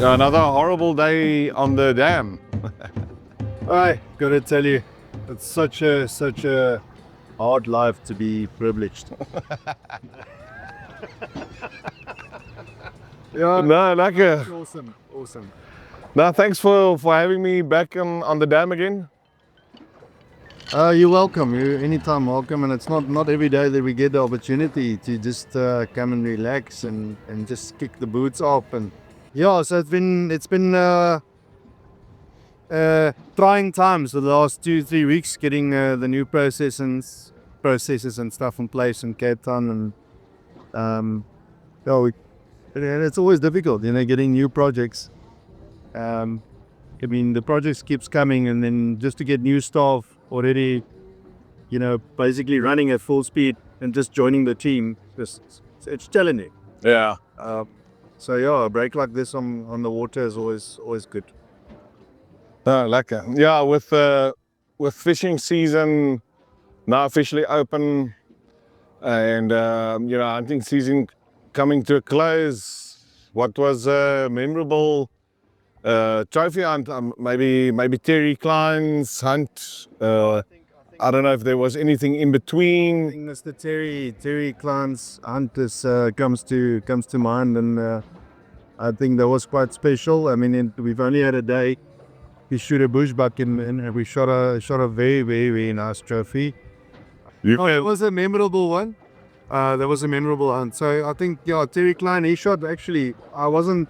Another horrible day on the dam. I gotta tell you, it's such a hard life to be privileged. Yeah, No, lekker. awesome. No, thanks for having me back on the dam again. You're welcome. You're anytime welcome, and it's not every day that we get the opportunity to just come and relax and just kick the boots off. And yeah, so it's been trying times the last 2-3 weeks getting the new processes and stuff in place in Cape Town, and and it's always difficult, getting new projects. I mean, the projects keeps coming, and then just to get new staff already, basically running at full speed and just joining the team, it's challenging. Yeah. So yeah, a break like this on the water is always good. No, lekker. Yeah, with fishing season now officially open, and hunting season coming to a close, what was a memorable trophy hunt? Maybe 𝗘𝗽𝗶𝗀𝗀𝗃𝗀𝗀's hunt. I don't know if there was anything in I between. think that's the 𝗘𝗽𝗶𝗀𝗃𝗀𝗀's hunt is comes to mind, and I think that was quite special. I mean, we've only had a day. We shoot a bushbuck and we shot a very nice trophy. It was a memorable one. That was a memorable hunt. So I think 𝗘𝗽𝗶𝗀𝗀𝗃𝗀𝗀, he shot actually. I wasn't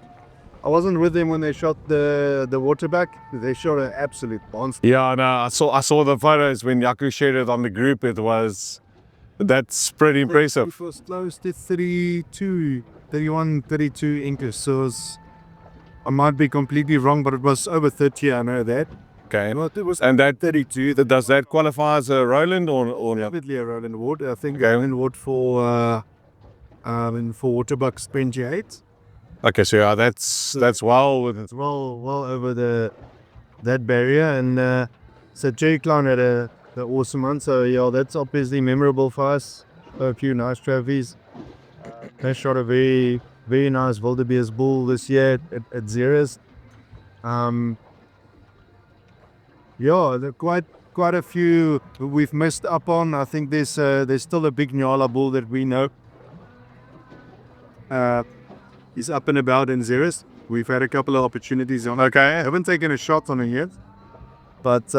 with them when they shot the waterback. They shot an absolute monster. Yeah, no, I saw the photos when Jaco shared it on the group. That's pretty impressive. It was close to 31, 32 inches. So I might be completely wrong, but it was over 30. I know that. Okay. It was And that 32. does that qualify as a Roland or Definitely a Rowland Ward. I think Okay. Rowland Ward for waterbucks 28. Okay, so yeah, that's well It's well over that barrier, and so 𝗘𝗽𝗶𝗀𝗀𝗃𝗀𝗀 had the awesome one. So yeah, that's obviously memorable for us. A few nice trophies. They shot a very nice wildebeest bull this year at 𝗲𝗍𝗃. Yeah, there are quite a few we've missed up on. I think there's still a big 𝗥𝗏𝗃𝗀𝗃 bull that we know. He's up and about in 𝗲𝗍𝗃. We've had a couple of opportunities on. okay. I haven't taken a shot on it yet, but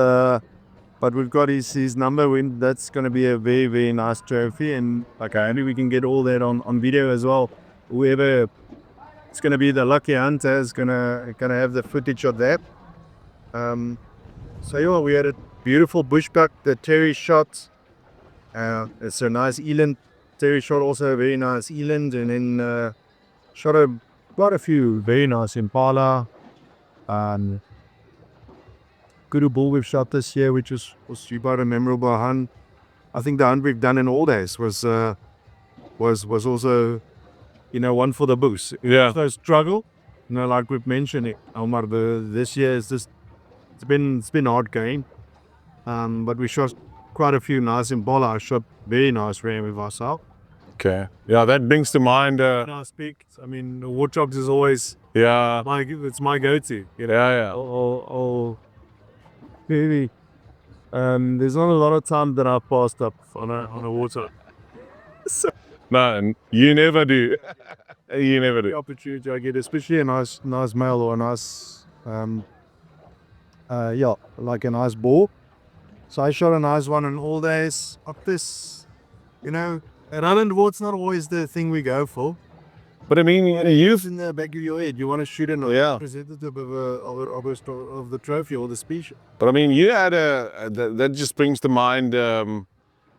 we've got his number. That's going to be a very nice trophy, and maybe we can get all that on video as well. Whoever it's going to be, the lucky hunter is gonna have the footage of that. So yeah, we had a beautiful bushbuck that Terry shot. It's a nice eland. Terry shot also a very nice eland, and then shot quite a few very nice Impala. Kudu bull we've shot this year, which was quite a memorable hunt. I think the hunt we've done in all days was also one for the books. Yeah. So struggle, like we've mentioned, Elmar, this year is just it's been hard going. But we shot quite a few nice Impala. I shot very nice ram with ourselves. Okay. Yeah, that brings to mind. Nice peak. I mean, the warthogs is always Yeah. it's my go-to. Yeah. Maybe. There's not a lot of time that I've passed up on a warthog. So No, you never do. You never the do. opportunity I get, especially a nice male or a nice like a nice boar. So I shot a nice one in all days up this, a Rowland Ward's not always the thing we go for. But I mean, you've In the back of your head, you want to shoot an representative of the trophy or the species. But I mean, you had that just brings to mind the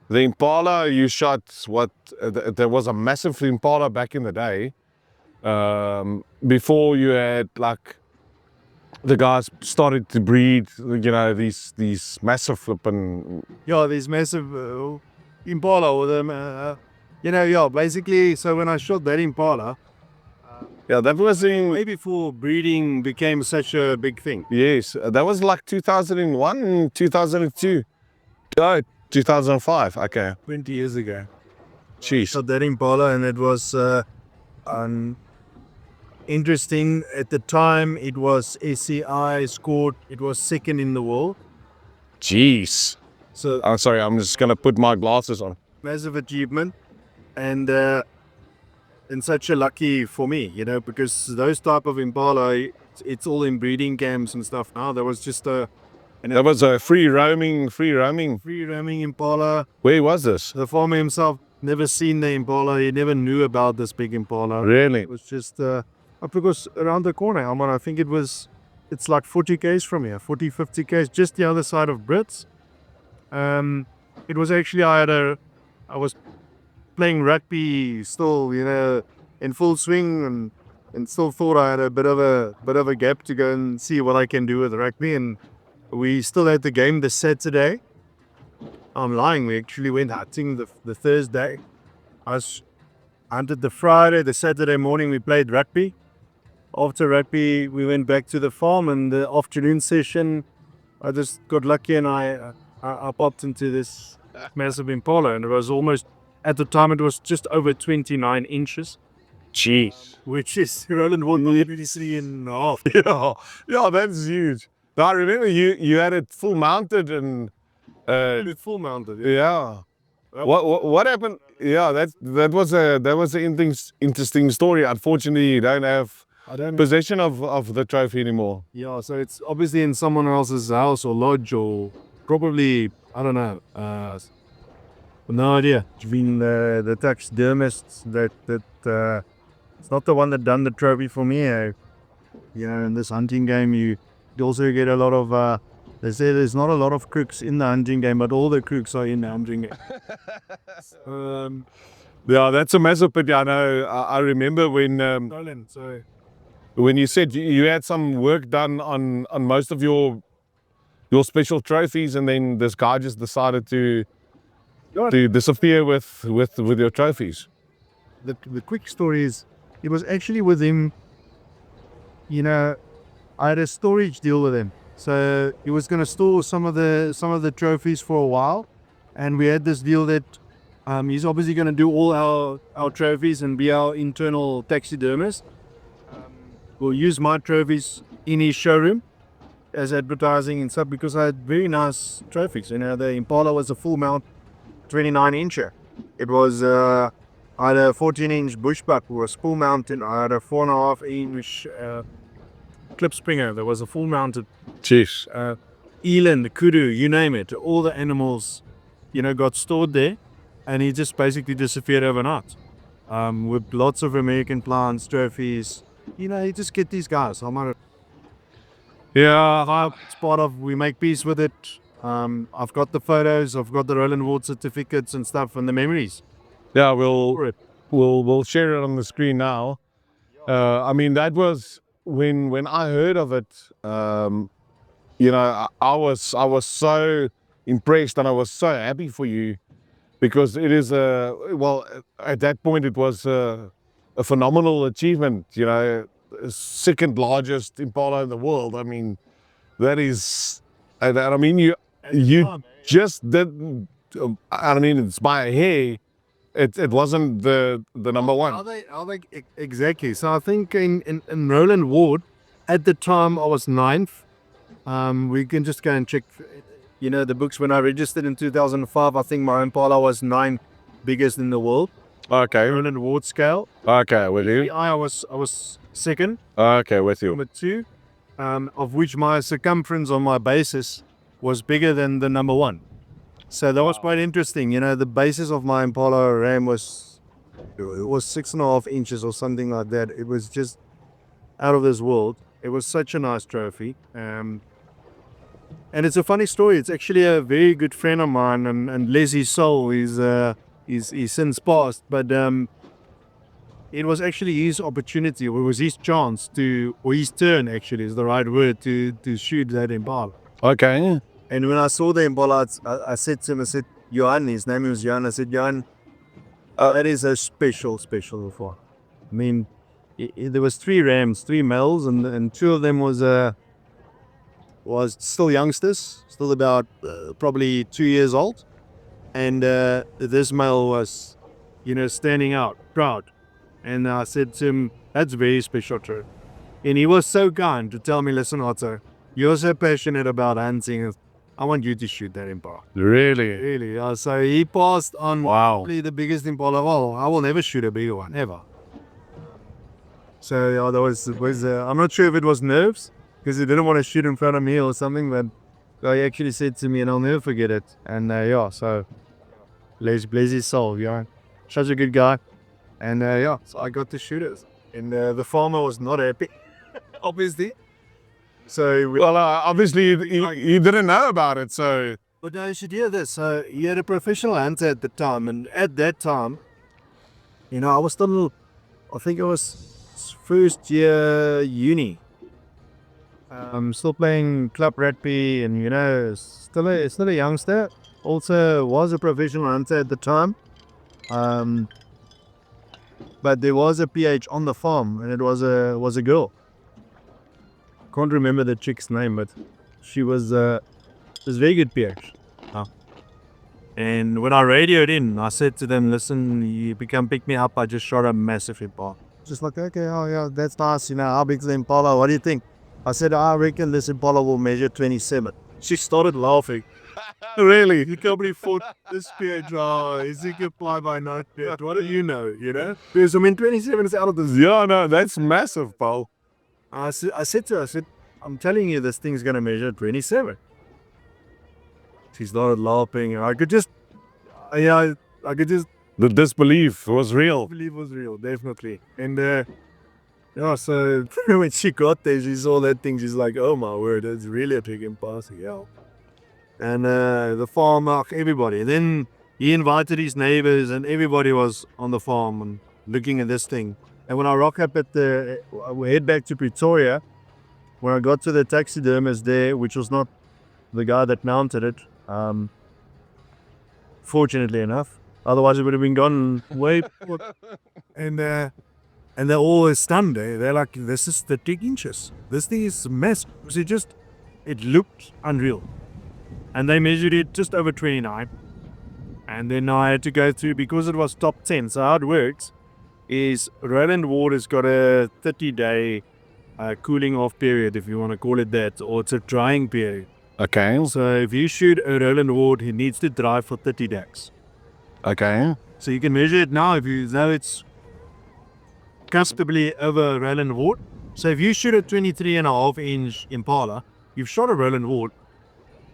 Impala you shot. There was a massive Impala back in the day. Before you had the guys started to breed, these massive flipping. Yeah, these massive Impala or them, basically. So when I shot that Impala, Yeah, that was in. way before breeding became such a big thing. Yes, that was like 2001, 2002. Oh, 2005. Okay. 20 years ago. Jeez. Shot that Impala, and it was interesting. At the time, it was SCI scored. It was second in the world. Jeez. So I'm sorry, I'm just gonna put my glasses on. massive achievement, and such a lucky for me, because those type of Impala, it's all in breeding camps and stuff now. There was just That was a free roaming. free roaming Impala. Where was this? The farmer himself never seen the Impala. He never knew about this big Impala. Really? It was just because around the corner, Elmar, I think it's like 40 k's from here, 40, 50 k's, just the other side of Brits. It was actually, I was playing rugby still, in full swing, and still thought I had a bit of a gap to go and see what I can do with rugby. And we still had the game this Saturday. I'm lying. We actually went hunting the Thursday. I hunted the Friday. The Saturday morning we played rugby. After rugby, we went back to the farm, and the afternoon session, I just got lucky and I popped into this massive Impala, and it was almost, at the time, it was just over 29 inches. Jeez. Which is Rowland Ward 23.5. Yeah, that's huge. Now, I remember you had it full mounted and Full mounted. yeah. What happened? Yeah, that was an interesting story. Unfortunately, you don't have possession of the trophy anymore. Yeah, so it's obviously in someone else's house or lodge, or probably, I don't know. No idea. It's been the taxidermists that it's not the one that done the trophy for me. In this hunting game, you also get a lot of. They say there's not a lot of crooks in the hunting game, but all the crooks are in the hunting game. Yeah, that's a massive pity. I know. I remember when Roland, so when you said you had some work done on most of your special trophies, and then this guy just decided to disappear with your trophies. the quick story is, it was actually with him. I had a storage deal with him, so he was going to store some of the trophies for a while, and we had this deal that he's obviously going to do all our trophies and be our internal taxidermist. We'll use my trophies in his showroom as advertising and stuff, because I had very nice trophies. The Impala was a full mount 29-incher. It was I had a 14-inch bushbuck who was full mounted. I had a 4.5-inch 𝗥𝗶𝗳𝗹𝗀𝗋 that was a full mounted. Jeez. Eland, the kudu, you name it. All the animals, got stored there, and he just basically disappeared overnight. With lots of American plants, trophies. You just get these guys. Yeah. It's part of, we make peace with it. I've got the photos, I've got the Rowland Ward certificates and stuff, and the memories. Yeah, we'll share it on the screen now. I mean, that was when I heard of it. I was so impressed, and I was so happy for you, because it is at that point it was a phenomenal achievement. Second largest Impala in the world. I mean, that is, and I mean you just did. I mean, it's by a hair. It wasn't the number one. Are they exactly? So I think in Rowland Ward, at the time I was 9th. We can just go and check, the books. When I registered in 2005, I think my Impala was 9th biggest in the world. Okay. Rowland Ward scale. Okay, with you. I was second. Okay, with you. Number 2, of which my circumference on my basis was bigger than the number 1. So that was quite interesting. The basis of my Impala ram was 6.5 inches or something like that. It was just out of this world. It was such a nice trophy. And it's a funny story. It's actually a very good friend of mine, and Leslie's soul is he's since passed, but it was actually his opportunity, or it was his chance or his turn actually is the right word, to shoot that Impala. Okay. And when I saw the Impala, I said to him, Johan, his name was Johan, I said, Johan, that is a special for. I mean, there was 3 rams, 3 males, and 2 of them was still youngsters, still about probably 2 years old. And this male was, standing out, proud. And I said to him, That's very special trip. And he was so kind to tell me, listen, Otto, you're so passionate about hunting. I want you to shoot that impala. Really? Really? Yeah. So he passed on probably the biggest impala of all. I will never shoot a bigger one, ever. So yeah, that was I'm not sure if it was nerves, because he didn't want to shoot in front of me or something, but he actually said to me, and I'll never forget it. And yeah, so bless his soul, such a good guy. And yeah, so I got to shoot it. And the farmer was not happy, obviously. So Well, obviously you didn't know about it, so. But no, you should hear this. So he had a professional hunter at the time, and at that time, I was still, I think it was first year uni. Still playing club rugby, and still a youngster. Also was a professional hunter at the time. But there was a PH on the farm, and it was a girl. Can't remember the chick's name, but she was very good PH. And when I radioed in, I said to them, listen, you can pick me up. I just shot a massive impala. Just like, okay, oh yeah, that's nice. How big's the impala? What do you think? I said, I reckon this impala will measure 27. She started laughing. Really? You can't believe this PH. Is he can fly by night? What do you know? Because 27 is out of this. Yeah, no, that's massive, Paul. I said to her, I'm telling you, this thing's gonna measure 27. She started laughing. I could just. The disbelief was real. Belief was real, definitely. And yeah, so when she got there, she saw that thing. She's like, "Oh my word, that's really a big impala." Yeah. And the farmer, everybody. Then he invited his neighbors, and everybody was on the farm and looking at this thing. And when I rock up we head back to Pretoria, when I got to the taxidermist there, which was not the guy that mounted it, fortunately enough. Otherwise, it would have been gone way. And they're all stunned. They're like, "This is 30 inches. This thing is massive." It looked unreal. And they measured it just over 29. And then I had to go through, because it was top 10. So how it works is Rowland Ward has got a 30-day cooling off period, if you want to call it that, or it's a drying period. Okay. So if you shoot a Rowland Ward, he needs to dry for 30 days. Okay. So you can measure it now if you know it's comfortably over Rowland Ward. So if you shoot a 23.5-inch Impala, you've shot a Rowland Ward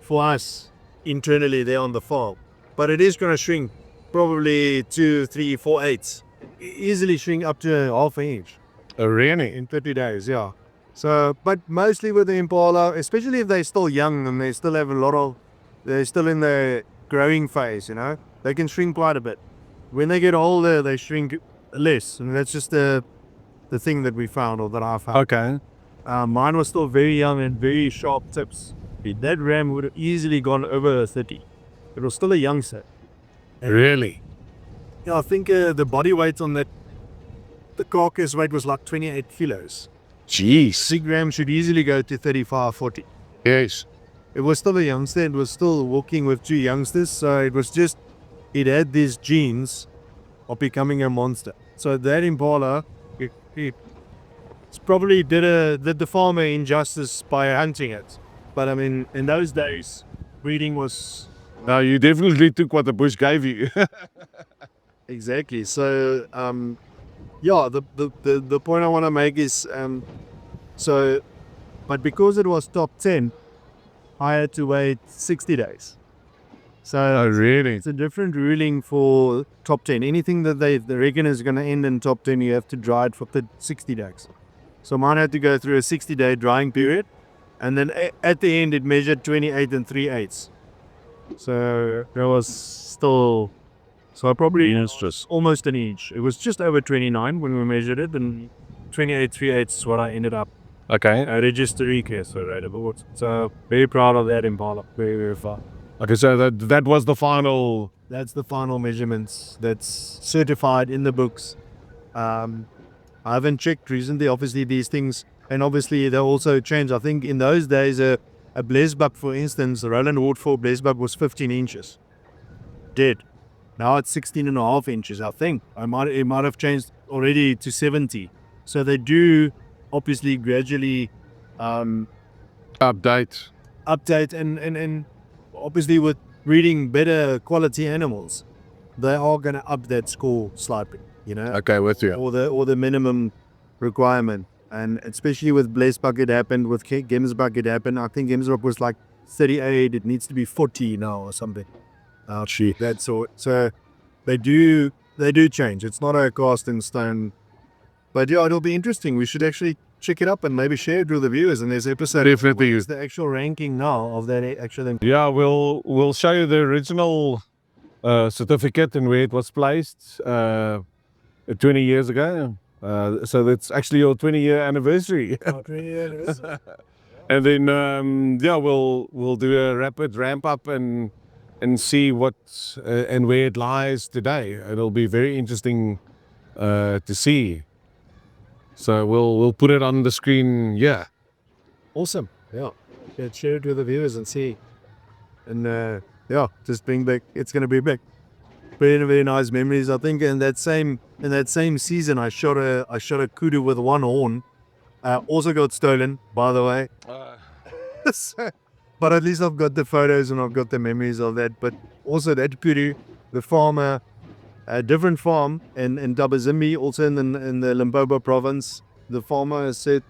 for us internally there on the farm. But it is going to shrink probably 2, 3, 4 eighths. Easily shrink up to a half an inch. Oh, really? In 30 days, yeah. So, but mostly with the Impala, especially if they're still young and they still have they're still in the growing phase, they can shrink quite a bit. When they get older, they shrink less. And that's just the thing that we found, or that I found. Okay. Mine was still very young and very sharp tips. That ram would have easily gone over 30. It was still a youngster. Really? Yeah, I think the body weight on the carcass weight was like 28 kilos. Jeez. Big ram should easily go to 35, 40. Yes. It was still a youngster. It was still walking with two youngsters. So it had these genes of becoming a monster. So that Impala, it probably did the farmer injustice by hunting it. But I mean, in those days, breeding was... Now, you definitely took what the bush gave you. Exactly. So, yeah, the point I want to make is, but because it was top 10, I had to wait 60 days. So, Oh, really? it's a different ruling for top 10. Anything that they reckon is going to end in top 10, you have to dry it for 60 days. So mine had to go through a 60-day drying period. And then at the end, it measured 28 3/8. So there was still, so I probably almost an inch. It was just over 29 when we measured it, and 28 3/8 is what I ended up. Okay. A registry case for right about. So very proud of that Impala. Very, very far. Okay, so that was the final. That's the final measurements. That's certified in the books. I haven't checked recently. Obviously, these things. And obviously, they also changed. I think in those days, a 𝗥𝗶𝗀𝗹𝗀𝗀, for instance, the Rowland Ward for 𝗥𝗶𝗀𝗀𝗀𝗀 was 15 inches. Dead. Now it's 16.5 inches, I think. It might have changed already to 70. So they do obviously gradually Update. update and obviously with breeding better quality animals, they are going to up that score slightly, you know, Okay, with you. or the minimum requirement. And especially with 𝗥𝗶𝗀𝗹𝗀𝗀, it happened, with 𝗥𝗶𝗀𝗹𝗀𝗀, it happened. I think 𝗥𝗶𝗀𝗀𝗀𝗀 was like 38. It needs to be 40 now or something. That sort. So they do change. It's not a cast in stone. But yeah, it'll be interesting. We should actually check it up and maybe share it with the viewers in this episode. Definitely. It's the actual ranking now of that actual. Yeah, we'll show you the original certificate and where it was placed 20 years ago. So that's actually your 20-year anniversary. Oh, 20 years. And then yeah, we'll do a rapid ramp up and see what and where it lies today. It'll be very interesting to see. So we'll put it on the screen. Yeah. Awesome. Yeah. Share it with the viewers and see. And yeah, just bring back. It's going to be back. Very nice memories. I think in that same season, I shot a kudu with one horn. Also got stolen, by the way. But at least I've got the photos and I've got the memories of that. But also that kudu, the farmer, a different farm in 𝗥𝗶𝗳𝗹𝗀𝗀𝗋, also in the Limpopo province. The farmer said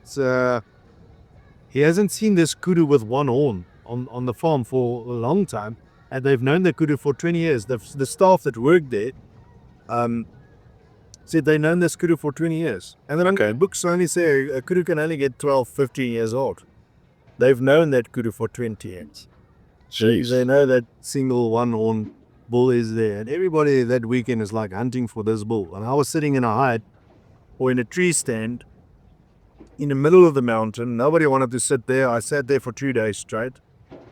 he hasn't seen this kudu with one horn on the farm for a long time, and they've known the kudu for 20 years. The staff that worked there said they've known this kudu for 20 years. And then books only say a kudu can only get 12, 15 years old. They've known that kudu for 20 years. Jeez. They know that single one horn bull is there, and everybody that weekend is like hunting for this bull. And I was sitting in a hut or in a tree stand in the middle of the mountain. Nobody wanted to sit there. I sat there for 2 days straight,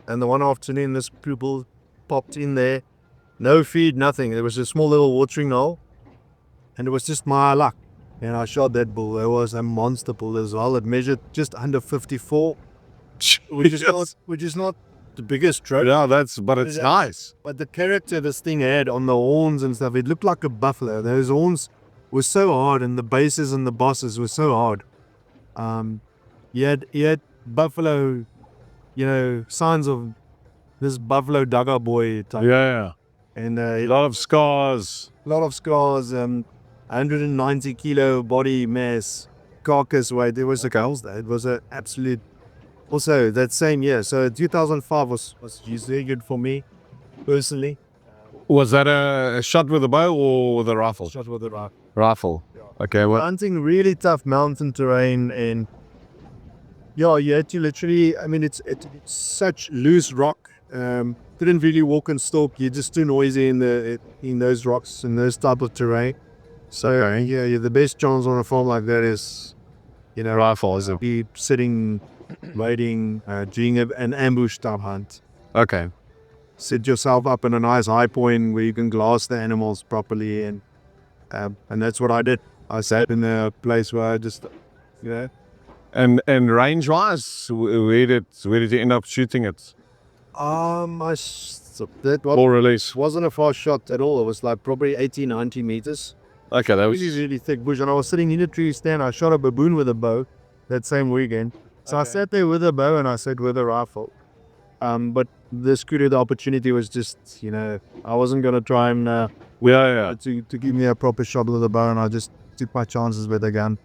and the one afternoon this bull popped in there, no feed, nothing. There was a small little watering hole, and it was just my luck, and I shot that bull. It was a monster bull as well. It measured just under 54, which is not the biggest stroke. Yeah, but it's nice. But the character this thing had on the horns and stuff, it looked like a buffalo. Those horns were so hard, and the bases and the bosses were so hard. You had buffalo, you know, signs of this buffalo dugger boy type. Yeah. And A lot of scars. 190 kilo body mass, carcass weight. It was it was an absolute. Also, that same year, so 2005 was very good for me, personally. Was that a shot with a bow or with a rifle? Shot with a rifle. Rifle. Okay, well. Hunting really tough mountain terrain, and yeah, you had to literally, I mean, it's such loose rock. Didn't really walk and stalk. You're just too noisy in those rocks and those type of terrain. So yeah, the best chance on a farm like that is, you know, Rifle, is it? be sitting, waiting, doing an ambush type hunt. Okay. Set yourself up in a nice high point where you can glass the animals properly, and that's what I did. I sat in a place where I just, you know. And range wise, where did you end up shooting it? That Full release. wasn't a far shot at all. It was like probably 80, 90 meters. Okay, that was Really thick bush, and I was sitting in a tree stand. I shot a baboon with a bow that same weekend. So I sat there with a bow and I sat with a rifle. But this kudu, the opportunity was just, you know, I wasn't gonna try and to give me a proper shot with a bow, and I just took my chances with a gun.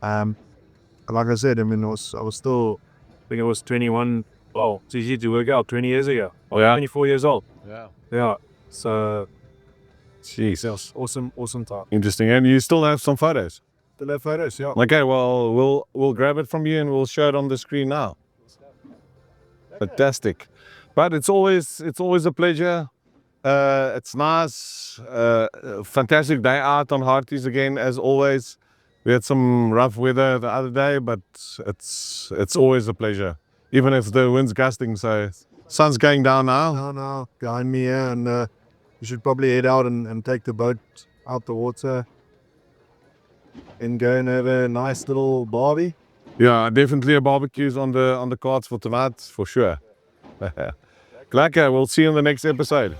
Like I said, I mean, I was still, I think I was 21. Well, it's easy to work out. 20 years ago. Oh yeah. 24 years old. Yeah. So Jesus. awesome time. Interesting. And you still have some photos? Still have photos, yeah. Okay, well, we'll grab it from you and we'll show it on the screen now. Fantastic. But it's always a pleasure. It's nice. Fantastic day out on Harties again, as always. We had some rough weather the other day, but it's always a pleasure, even if the wind's gusting. So sun's going down now. No, behind me here, and we should probably head out and take the boat out the water and go and have a nice little barbie. Yeah, definitely a barbecue's on the cards for tonight, for sure. 𝗥𝗶𝗀𝗀𝗀𝗀, we'll see you in the next episode.